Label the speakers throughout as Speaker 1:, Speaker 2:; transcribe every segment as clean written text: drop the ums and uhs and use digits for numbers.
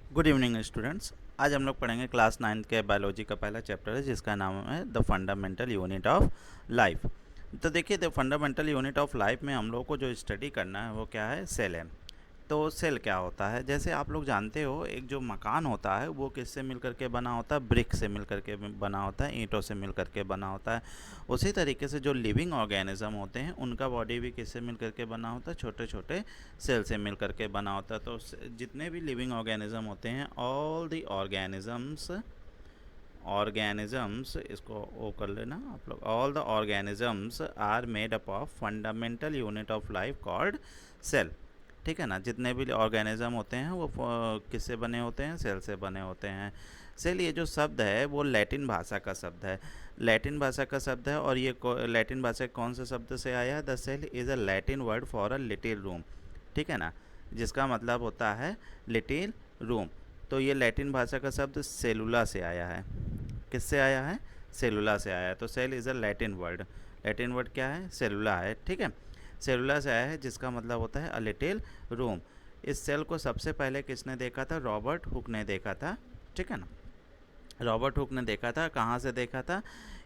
Speaker 1: Good evening students. आज हम लोग पढ़ेंगे क्लास 9th के बायोलॉजी का पहला चैप्टर है जिसका नाम है the fundamental unit of life. तो देखिए, the fundamental unit of life में हम लोग को जो स्टडी करना है वो क्या है, सेल है। तो सेल क्या होता है, जैसे आप लोग जानते हो एक जो मकान होता है वो किससे मिल करके बना होता है, ब्रिक से मिल करके बना होता है, ईंटों से मिल करके बना होता है। उसी तरीके से जो लिविंग ऑर्गेनिज्म होते हैं उनका बॉडी भी किससे मिल करके बना होता है, छोटे छोटे सेल से मिल करके बना होता है। तो जितने भी लिविंग ऑर्गेनिज्म होते हैं, ऑल द ऑर्गेनिजम्स इसको ओ कर लेना आप लोग, all the organisms are made up of fundamental unit of life called cell. ठीक है ना, जितने भी ऑर्गेनिज्म होते हैं वो किससे बने होते हैं, सेल से बने होते हैं। सेल ये जो शब्द है वो लैटिन भाषा का शब्द है, लैटिन भाषा का शब्द है। और ये लैटिन भाषा कौन से शब्द से आया है, the cell is a Latin word for a little room. ठीक है ना, जिसका मतलब होता है लिटिल रूम। तो ये लैटिन भाषा का शब्द सेलुला से आया है। किससे आया है, सेलुला से आया है। तो cell is a Latin word, Latin word क्या है, सेलुला है। ठीक है, सेलुला से आया है जिसका मतलब होता है अ लिटिल रूम। इस सेल को सबसे पहले किसने देखा था, रॉबर्ट हुक ने देखा था। ठीक है ना, रॉबर्ट हुक ने देखा था। कहाँ से देखा था,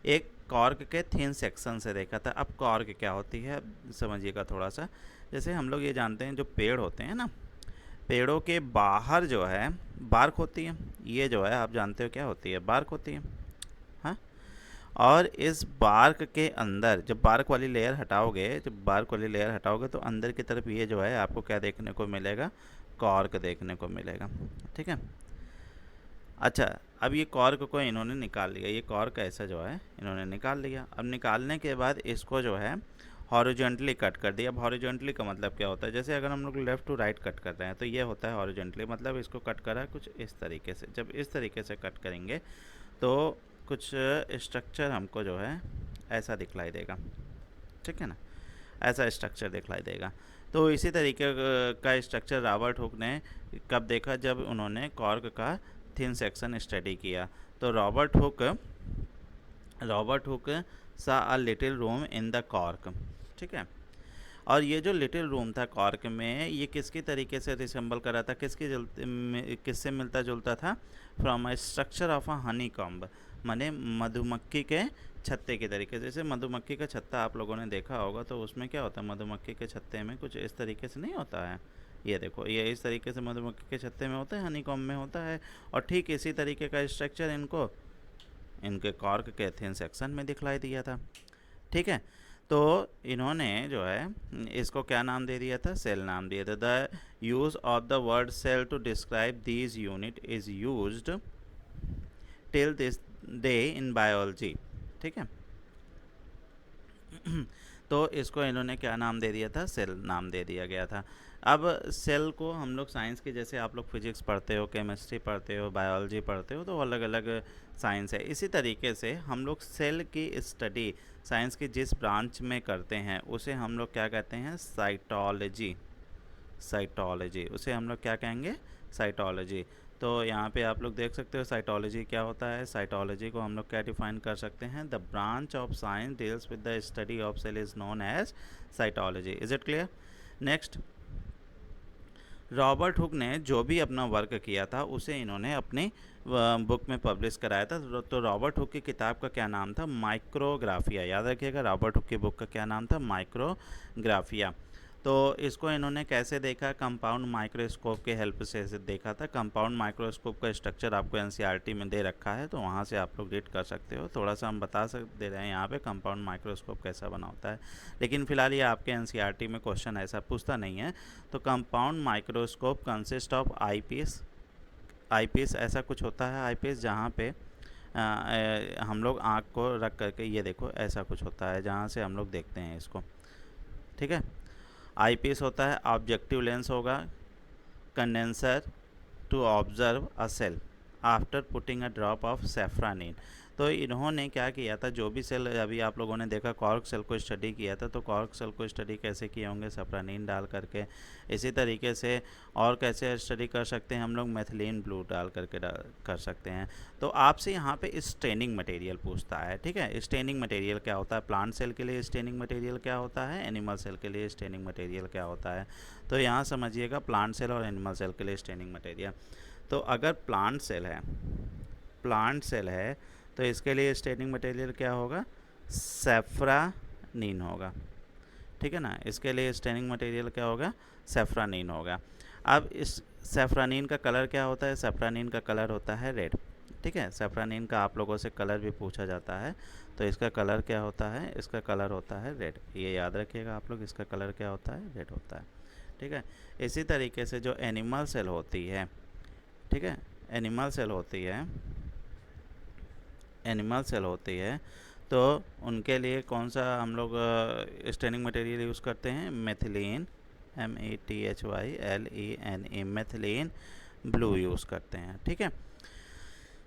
Speaker 1: एक कॉर्क के थिन सेक्शन से देखा था। अब कॉर्क क्या होती है समझिएगा थोड़ा सा। जैसे हम लोग ये जानते हैं जो पेड़ होते हैं ना, पेड़ों के बाहर जो है बार्क होती है। ये जो है आप जानते हो क्या होती है, बार्क होती है। हाँ, और इस बार्क के अंदर जब बार्क वाली लेयर हटाओगे, जब बार्क वाली लेयर हटाओगे तो अंदर की तरफ ये जो है आपको क्या देखने को मिलेगा, कॉर्क देखने को मिलेगा। ठीक है, अच्छा, अब ये कॉर्क को इन्होंने निकाल लिया, ये कॉर्क ऐसा जो है इन्होंने निकाल लिया। अब निकालने के बाद इसको जो है हॉरिजॉन्टली कट कर दिया। अब हॉरिजॉन्टली का मतलब क्या होता है, जैसे अगर हम लोग लेफ़्ट टू राइट कट कर रहे हैं तो ये होता है हॉरिजॉन्टली, मतलब इसको कट करा कुछ इस तरीके से। जब इस तरीके से कट करेंगे तो कुछ स्ट्रक्चर हमको जो है ऐसा दिखलाई देगा। ठीक है ना, ऐसा स्ट्रक्चर दिखलाई देगा। तो इसी तरीके का स्ट्रक्चर रॉबर्ट हुक ने कब देखा, जब उन्होंने कॉर्क का थिन सेक्शन स्टडी किया। तो रॉबर्ट हुक सा अ little room in the cork. ठीक है, और ये जो लिटिल रूम था कॉर्क में, ये किसकी तरीके से रिसेंबल कर रहा था, किससे मिलता जुलता था, from a structure of a Honey comb, माने मधुमक्खी के छत्ते के तरीके से। जैसे मधुमक्खी का छत्ता आप लोगों ने देखा होगा, तो उसमें क्या होता है, मधुमक्खी के छत्ते में कुछ इस तरीके से नहीं होता है। ये देखो, ये इस तरीके से मधुमक्खी के छत्ते में होता है, हनी कॉम्ब में होता है। और ठीक इसी तरीके का स्ट्रक्चर इनको इनके कॉर्क के थिन सेक्शन में दिखलाई दिया था। ठीक है, तो इन्होंने जो है इसको क्या नाम दे दिया था, सेल नाम दिया था। The use of the word cell to describe these unit is used till this day in biology. ठीक है, तो इसको इन्होंने क्या नाम दे दिया था, सेल नाम दे दिया गया था। अब सेल को हम लोग साइंस के, जैसे आप लोग फिजिक्स पढ़ते हो, केमिस्ट्री पढ़ते हो, बायोलॉजी पढ़ते हो, तो अलग अलग साइंस है। इसी तरीके से हम लोग सेल की स्टडी साइंस की जिस ब्रांच में करते हैं उसे हम लोग क्या कहते हैं, साइटोलॉजी। साइटोलॉजी, उसे हम लोग क्या कहेंगे, साइटोलॉजी। तो यहाँ पे आप लोग देख सकते हो साइटोलॉजी क्या होता है। साइटोलॉजी को हम लोग क्या डिफाइन कर सकते हैं, the branch of science deals with the study of cell is known as cytology. Is it clear. Next, Robert Hooke ने जो भी अपना वर्क किया था उसे इन्होंने अपनी बुक में पब्लिश कराया था। तो रॉबर्ट हुक की किताब का क्या नाम था, माइक्रोग्राफिया। याद रखिएगा, रॉबर्ट हुक की बुक का क्या नाम था, माइक्रोग्राफिया। तो इसको इन्होंने कैसे देखा, कंपाउंड माइक्रोस्कोप के हेल्प से इसे देखा था। कंपाउंड माइक्रोस्कोप का स्ट्रक्चर आपको एनसीईआरटी में दे रखा है, तो वहाँ से आप लोग रीड कर सकते हो। थोड़ा सा हम बता दे रहे हैं यहाँ पे कंपाउंड माइक्रोस्कोप कैसा बना होता है, लेकिन फिलहाल ये आपके एनसीईआरटी में क्वेश्चन ऐसा पूछता नहीं है। तो compound microscope consist of eyepiece. Eyepiece ऐसा कुछ होता है, आईपीस जहाँ पे हम लोग आँख को रख करके, ये देखो ऐसा कुछ होता है जहाँ से हम लोग देखते हैं इसको। ठीक है, आईपीस होता है, ऑब्जेक्टिव लेंस होगा, condenser to observe a cell after putting a drop of safranin. तो इन्होंने क्या किया था, जो भी सेल अभी आप लोगों ने देखा कॉर्क सेल को स्टडी किया था, तो कॉर्क सेल को स्टडी कैसे किए होंगे, सफ्रानीन डाल करके। इसी तरीके से और कैसे स्टडी कर सकते हैं हम लोग, मेथिलीन ब्लू डाल करके कर सकते हैं। तो आपसे यहाँ पे स्टेनिंग मटेरियल पूछता है, ठीक है। स्टेनिंग मटेरियल क्या होता है, प्लांट सेल के लिए स्टेनिंग मटेरियल क्या होता है, एनिमल सेल के लिए स्टेनिंग मटेरियल क्या होता है। तो यहाँ समझिएगा प्लांट सेल और एनिमल सेल के लिए स्टेनिंग मटेरियल। तो अगर प्लांट सेल है तो इसके लिए स्टेनिंग मटेरियल क्या होगा, सेफ्रानीन होगा, ठीक है ना। इसके लिए स्टेनिंग मटेरियल क्या होगा, सेफ्रानीन होगा। अब इस सेफ्रानीन का कलर क्या होता है, सेफ्रानीन का कलर होता है रेड, ठीक है। सेफ्रानीन का आप लोगों से कलर भी पूछा जाता है, तो इसका कलर क्या होता है, इसका कलर होता है रेड। ये याद रखिएगा आप लोग, इसका कलर क्या होता है, रेड होता है, ठीक है। इसी तरीके से जो एनिमल सेल होती है, ठीक है, एनिमल सेल होती है तो उनके लिए कौन सा हम लोग स्टेनिंग मटेरियल यूज़ करते हैं, methylene, METHYLENE, methylene blue use करते हैं, ठीक है।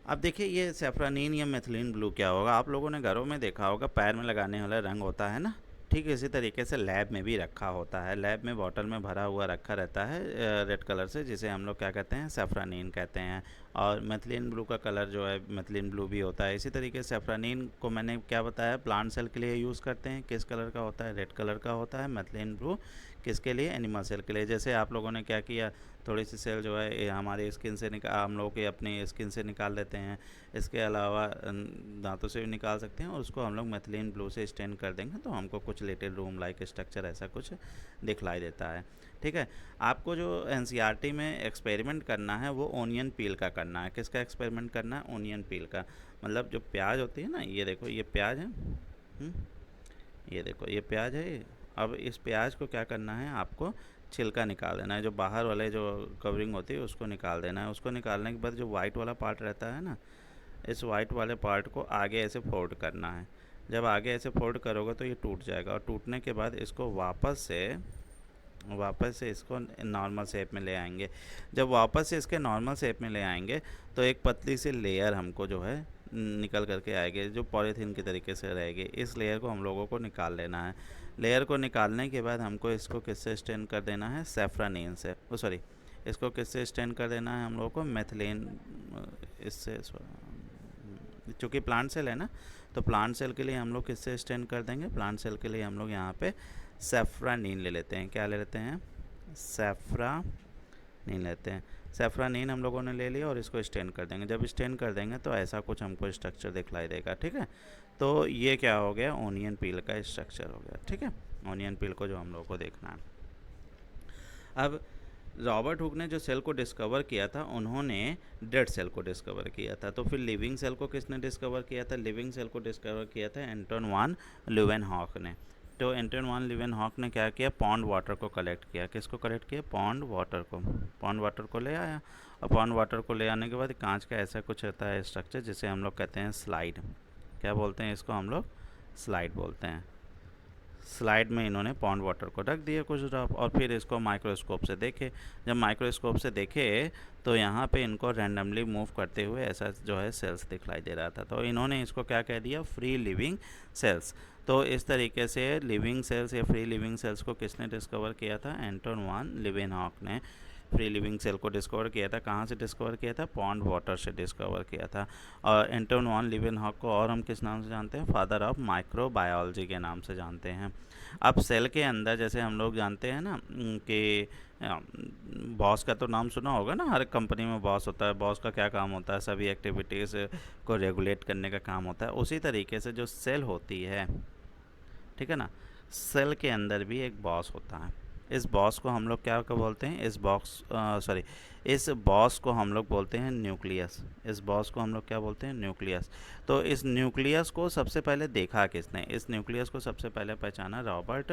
Speaker 1: अब देखिए ये सेफ्रानीन या मेथिलीन ब्लू क्या होगा, आप लोगों ने घरों में देखा होगा, पैर में लगाने वाला रंग होता है ना, ठीक इसी तरीके से लैब में भी रखा होता है। लैब में बॉटल में भरा हुआ रखा रहता है रेड कलर से, जिसे हम लोग क्या कहते हैं, सेफ्रानीन कहते हैं। और मेथिलीन ब्लू का कलर जो है मेथिलीन ब्लू भी होता है। इसी तरीके से सेफ्रानीन को मैंने क्या बताया, प्लांट सेल के लिए यूज़ करते हैं, किस कलर का होता है, रेड कलर का होता है। मेथिलीन ब्लू किसके लिए, एनिमल सेल के लिए। जैसे आप लोगों ने क्या किया, थोड़ी सी सेल जो है ये हमारी स्किन से हम लोग की अपनी स्किन से निकाल लेते हैं, इसके अलावा दांतों से भी निकाल सकते हैं, और उसको हम लोग मेथिलीन ब्लू से स्टेन कर देंगे तो हमको कुछ लिटिल रूम लाइक स्ट्रक्चर ऐसा कुछ दिखलाई देता है, ठीक है। आपको जो एनसीईआरटी में एक्सपेरिमेंट करना है वो ओनियन पील का करना है। किसका एक्सपेरिमेंट करना है, ओनियन पील का। मतलब जो प्याज होती है ना, ये देखो ये प्याज है, ये देखो ये प्याज है। अब इस प्याज को क्या करना है, आपको छिलका निकाल देना है, जो बाहर वाले जो कवरिंग होती है उसको निकाल देना है। उसको निकालने के बाद जो वाइट वाला पार्ट रहता है ना, इस वाइट वाले पार्ट को आगे ऐसे फोल्ड करना है। जब आगे ऐसे फोल्ड करोगे तो ये टूट जाएगा, और टूटने के बाद इसको वापस से इसको नॉर्मल शेप में ले आएंगे। जब वापस से इसके नॉर्मल शेप में ले आएंगे तो एक पतली सी लेयर हमको जो है निकल करके आएगी, जो पॉलीथीन की तरीके से रहेगी। इस लेयर को हम लोगों को निकाल लेना है। लेयर को निकालने के बाद हमको इसको किससे स्टेन कर देना है, सेफ्रानीन से, सॉरी, इसको किससे स्टेन कर देना है हम लोगों को, मेथिलीन, इससे, चूँकि प्लांट सेल है ना, तो प्लांट सेल के लिए हम लोग किससे स्टेन कर देंगे, प्लांट सेल के लिए हम लोग यहाँ पे सेफ्रानीन ले लेते हैं। क्या ले लेते हैं, सेफ्रानीन लेते हैं। सेफ्रानीन हम लोगों ने ले लिया और इसको स्टेन कर देंगे। जब स्टेन कर देंगे तो ऐसा कुछ हमको स्ट्रक्चर दिखलाई देगा, ठीक है। तो ये क्या हो गया, ओनियन पील का स्ट्रक्चर हो गया, ठीक है। ओनियन पील को जो हम लोगों को देखना है। अब रॉबर्ट हुक ने जो सेल को डिस्कवर किया था, उन्होंने डेड सेल को डिस्कवर किया था। तो फिर लिविंग सेल को किसने डिस्कवर किया था, लिविंग सेल को डिस्कवर किया था एंटोन वान ल्यूवेनहॉक ने। तो एंटोन वान ल्यूवेनहॉक ने क्या किया, पॉन्ड वाटर को कलेक्ट किया। किसको कलेक्ट किया, पॉन्ड वाटर को ले आया। और पॉन्ड वाटर को ले आने के बाद कांच का ऐसा कुछ होता है स्ट्रक्चर, जिसे हम लोग कहते हैं स्लाइड। क्या बोलते हैं इसको, हम लोग स्लाइड बोलते हैं। स्लाइड में इन्होंने पॉन्ड वाटर को रख दिया कुछ ड्रॉप, और फिर इसको माइक्रोस्कोप से देखे। जब माइक्रोस्कोप से देखे तो यहाँ पे इनको रैंडमली मूव करते हुए ऐसा जो है सेल्स दिखलाई दे रहा था। तो इन्होंने इसको क्या कह दिया, फ्री लिविंग सेल्स। तो इस तरीके से लिविंग सेल्स या फ्री लिविंग सेल्स को किसने डिस्कवर किया था, एंटोन वान ल्यूवेनहॉक ने फ्री लिविंग सेल को डिस्कवर किया था। कहाँ से डिस्कवर किया था, पॉन्ड वाटर से डिस्कवर किया था। और एंटोन वान ल्यूवेनहॉक को और हम किस नाम से जानते हैं, फादर ऑफ माइक्रोबायोलॉजी के नाम से जानते हैं। अब सेल के अंदर जैसे हम लोग जानते हैं ना कि बॉस का तो नाम सुना होगा ना, हर कंपनी में बॉस होता है। बॉस का क्या काम होता है, सभी एक्टिविटीज़ को रेगुलेट करने का काम होता है। उसी तरीके से जो सेल होती है, ठीक है ना, सेल के अंदर भी एक बॉस होता है। इस बॉस को हम लोग क्या बोलते हैं, इस बॉस को हम लोग बोलते हैं न्यूक्लियस। इस बॉस को हम लोग क्या बोलते हैं, न्यूक्लियस। तो इस न्यूक्लियस को सबसे पहले देखा किसने, इस न्यूक्लियस को सबसे पहले पहचाना रॉबर्ट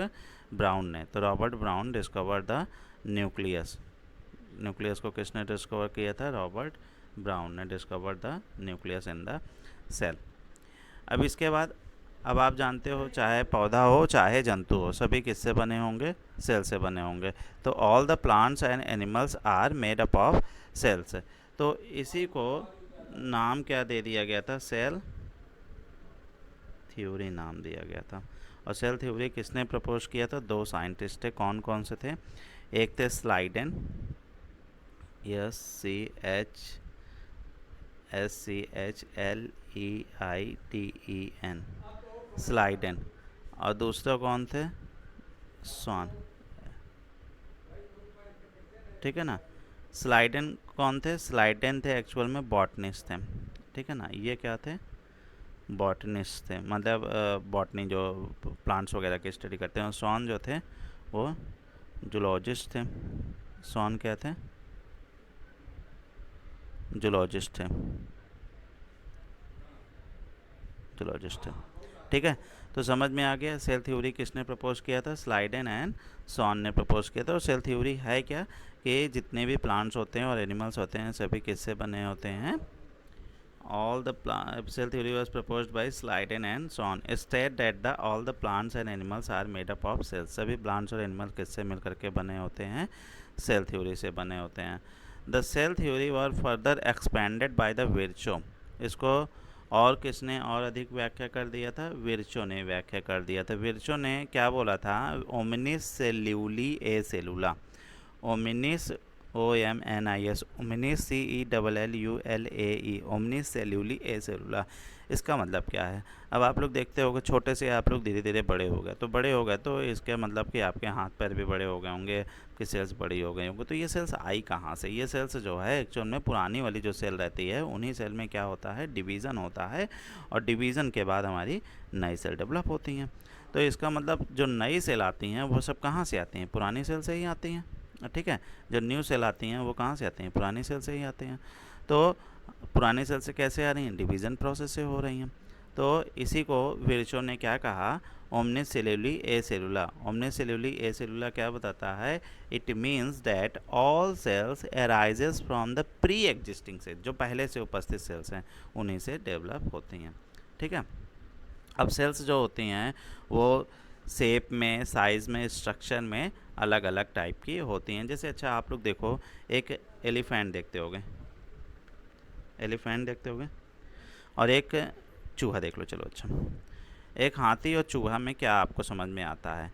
Speaker 1: ब्राउन ने। तो Robert Brown discover the nucleus. Nucleus को किसने डिस्कवर किया था, रॉबर्ट ब्राउन ने discover the nucleus in the cell. अब इसके बाद अब आप जानते हो, चाहे पौधा हो चाहे जंतु हो, सभी किससे बने होंगे, सेल से बने होंगे। तो all the plants and animals are made up of cells. तो इसी को नाम क्या दे दिया गया था, सेल थ्योरी नाम दिया गया था। और सेल थ्योरी किसने प्रपोज किया था? दो साइंटिस्ट थे। कौन कौन से थे? एक थे स्लाइडेन, SCHLEITEN, स्लाइडेन। और दूसरा कौन थे? स्वान, ठीक है ना। स्लाइडेन कौन थे? स्लाइडेन थे एक्चुअल में बॉटनिस्ट थे, ठीक है ना। ये क्या थे? बॉटनिस्ट थे, मतलब बॉटनी जो प्लांट्स वगैरह की स्टडी करते हैं। और स्वान जो थे वो जूलॉजिस्ट थे। स्वान क्या थे? जूलॉजिस्ट थे, जूलॉजिस्ट थे, ठीक है। तो समझ में आ गया सेल थ्योरी किसने प्रपोज किया था? स्लाइडेन एंड स्वान ने प्रपोज किया था। और सेल थ्योरी है क्या? कि जितने भी प्लांट्स होते हैं और एनिमल्स होते हैं सभी किससे बने होते हैं? all the cell theory was proposed by Slayden and Swan. State that all the plants and animals are made up of cells. सभी plants और animals किससे मिल करके बने होते हैं? सेल थ्योरी से बने होते हैं। The cell theory was further expanded by the Virchow. इसको और किसने और अधिक व्याख्या कर दिया था? विर्चो ने व्याख्या कर दिया था। विर्चो ने क्या बोला था? ओमिनिस सेल्यूली ए सेलुला, ओमिनिस OMNIS, ओमिनिस CELLULAE, ओमिनिस सेल्यूली ए सेलुला। इसका मतलब क्या है? अब आप लोग देखते होंगे छोटे से आप लोग धीरे धीरे बड़े हो गए, तो बड़े हो गए तो इसका मतलब कि आपके हाथ पैर भी बड़े हो गए होंगे, आपकी सेल्स बड़ी हो गई होंगी। तो ये सेल्स आई कहाँ से? ये सेल्स जो है एक्चुअल में पुरानी वाली जो सेल रहती है उन्हीं सेल में क्या होता है? डिवीज़न होता है, और डिवीज़न के बाद हमारी नई सेल डेवलप होती हैं। तो इसका मतलब जो नई सेल आती हैं वो सब कहाँ से आती हैं? पुरानी सेल से ही आती हैं, ठीक है। जो न्यू सेल आती हैं वो कहाँ से आती हैं? पुरानी सेल से ही आती हैं। तो पुरानी सेल से कैसे आ रही हैं? डिवीज़न प्रोसेस से हो रही हैं। तो इसी को विर्चो ने क्या कहा? ओमनिस सेल्यूली ए सेलुला। ओमनिस सेल्यूली ए सेलुला क्या बताता है? It means that all cells arises from the pre existing cell, जो पहले से उपस्थित सेल्स हैं उन्हीं से डेवलप होती हैं, ठीक है। अब सेल्स जो होती हैं वो शेप में, साइज़ में, स्ट्रक्चर में अलग अलग टाइप की होती हैं। जैसे अच्छा आप लोग देखो, एक एलिफेंट देखते होगे, एलिफेंट देखते होगे, और एक चूहा देख लो। चलो अच्छा, एक हाथी और चूहा में क्या आपको समझ में आता है?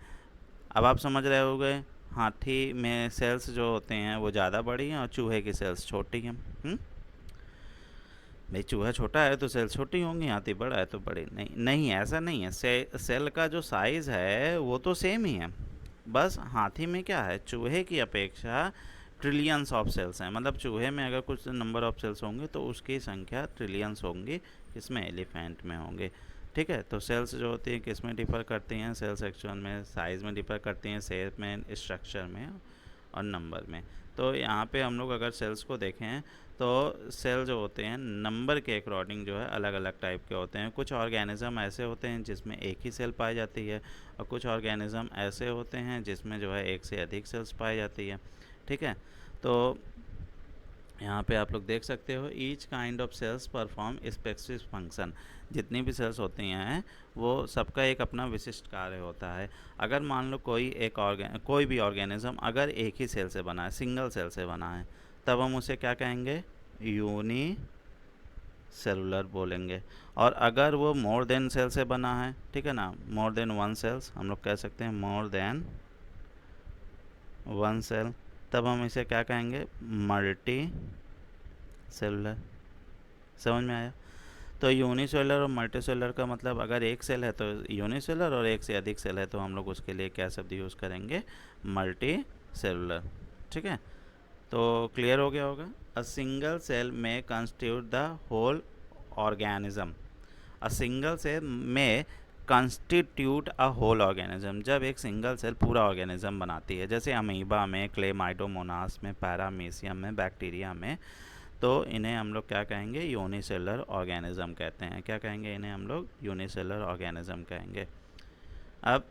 Speaker 1: अब आप समझ रहे होगे हाथी में सेल्स जो होते हैं वो ज़्यादा बड़ी हैं और चूहे की सेल्स छोटी हैं। भाई चूहा छोटा है तो सेल छोटी होंगी, हाथी बड़ा है तो बड़ी। नहीं नहीं, ऐसा नहीं है। सेल का जो साइज़ है वो तो सेम ही है, बस हाथी में क्या है? चूहे की अपेक्षा ट्रिलियंस ऑफ सेल्स हैं। मतलब चूहे में अगर कुछ नंबर ऑफ सेल्स होंगे तो उसकी संख्या ट्रिलियंस होंगी, किसमें? एलिफेंट में होंगे, ठीक है। तो सेल्स जो होती हैं किस में डिफ़र करती हैं? सेल्स एक्चुअल में साइज़ में डिफ़र करती हैं, शेप में, स्ट्रक्चर में और नंबर में। तो यहाँ पे हम लोग अगर सेल्स को देखें तो सेल जो होते हैं नंबर के अकॉर्डिंग जो है अलग अलग टाइप के होते हैं। कुछ ऑर्गेनिज़म ऐसे होते हैं जिसमें एक ही सेल पाई जाती है, और कुछ ऑर्गेनिज़म ऐसे होते हैं जिसमें जो है एक से अधिक सेल्स पाई जाती है, ठीक है। तो यहाँ पे आप लोग देख सकते हो each kind of cells perform specific function. जितनी भी सेल्स होती हैं वो सबका एक अपना विशिष्ट कार्य होता है। अगर मान लो कोई भी ऑर्गेनिज्म अगर एक ही सेल से बना है, सिंगल सेल से बना है, तब हम उसे क्या कहेंगे? यूनी सेलुलर बोलेंगे। और अगर वो मोर देन सेल से बना है, ठीक है ना, मोर देन वन सेल्स, हम लोग कह सकते हैं मोर देन वन सेल, तब हम इसे क्या कहेंगे? Multi cellular. समझ में आया? तो यूनिसेलुलर और मल्टीसेलुलर का मतलब अगर एक सेल है तो यूनिसेलुलर, और एक से अधिक सेल है तो हम लोग उसके लिए क्या शब्द यूज़ करेंगे? मल्टी सेलुलर, ठीक है। तो क्लियर हो गया होगा। A single cell may constitute the whole organism. A single cell may constitute a whole organism, जब एक सिंगल सेल पूरा ऑर्गेनिज्म बनाती है, जैसे अमीबा में, क्लेमाइडोमोनास में, पैरामीशियम में, बैक्टीरिया में, तो इन्हें हम लोग क्या कहेंगे? यूनिसेलुलर ऑर्गेनिज्म कहते हैं। क्या कहेंगे इन्हें हम लोग? यूनिसेलुलर ऑर्गेनिज्म कहेंगे। अब